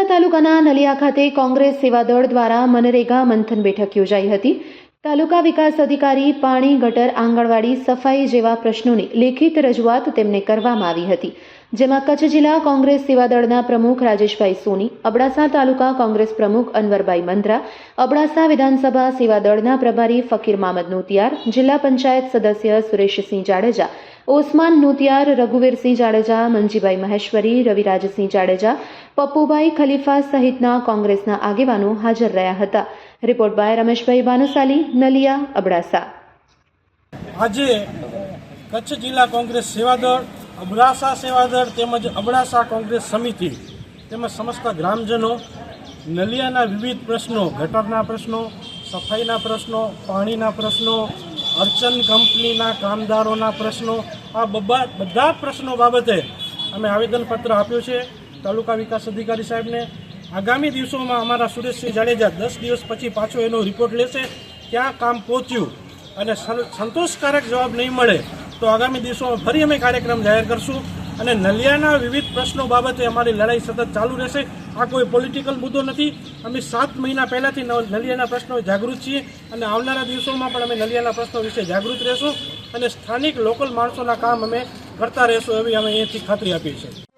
તાલુકાના નલિયા ખાતે કોંગ્રેસ સેવાદળ દ્વારા મનરેગા મંથન બેઠક યોજાઈ હતી। તાલુકા વિકાસ અધિકારી પાણી, ગટર, આંગણવાડી, સફાઈ જેવા પ્રશ્નોની લેખિત રજૂઆત તેમને કરવામાં આવી હતી, જેમાં કચ્છ જિલ્લા કોંગ્રેસ સેવાદળના પ્રમુખ રાજેશભાઈ સોની, અબડાસા તાલુકા કોંગ્રેસ પ્રમુખ અનવરભાઈ મંદ્રા, અબડાસા વિધાનસભા સેવાદળના પ્રભારી ફકીર મામદ નોતિયાર, જિલ્લા પંચાયત સદસ્ય સુરેશસિંહ જાડેજા, ઓસમાન નોતિયાર, રઘુવીરસિંહ જાડેજા, મંજીભાઈ મહેશ્વરી, રવિરાજસિંહ જાડેજા, પપ્પુભાઈ ખલીફા સહિતના કોંગ્રેસના આગેવાનો હાજર રહ્યા હતા। Report by Rameshbhai Bhanushali, Naliya, Abdasa. આજે કચ્છ જિલ્લા કોંગ્રેસ સેવાદળ, અબડાસા સેવાદળ તેમજ અબડાસા કોંગ્રેસ સમિતિ તેમજ સમસ્ત ગ્રામજનો નલિયાના વિવિધ પ્રશ્નો, ગટરના પ્રશ્નો, સફાઈના પ્રશ્નો, પાણીના પ્રશ્નો, અર્ચન કંપનીના કામદારોના પ્રશ્નો, આ બધા પ્રશ્નો બાબતે અમે આવેદનપત્ર આપ્યું છે તાલુકા વિકાસ અધિકારી સાહેબને। આગામી દિવસોમાં અમારા સુરેશસિંહ જાડેજા 10 દિવસ પછી પાછો એનો રિપોર્ટ લેશે, ક્યાં કામ પહોંચ્યું, અને સંતોષકારક જવાબ નહીં મળે તો આગામી દિવસોમાં ફરી અમે કાર્યક્રમ જાહેર કરશું અને નલિયાના વિવિધ પ્રશ્નો બાબતે અમારી લડાઈ સતત ચાલુ રહેશે। આ કોઈ પોલિટિકલ મુદ્દો નથી। અમે 7 મહિના પહેલાંથી નલિયાના પ્રશ્નો જાગૃત છીએ અને આવનારા દિવસોમાં પણ અમે નલિયાના પ્રશ્નો વિશે જાગૃત રહેશું અને સ્થાનિક લોકલ માણસોના કામ અમે કરતા રહેશું એવી અમે અહીંયાથી ખાતરી આપી છે।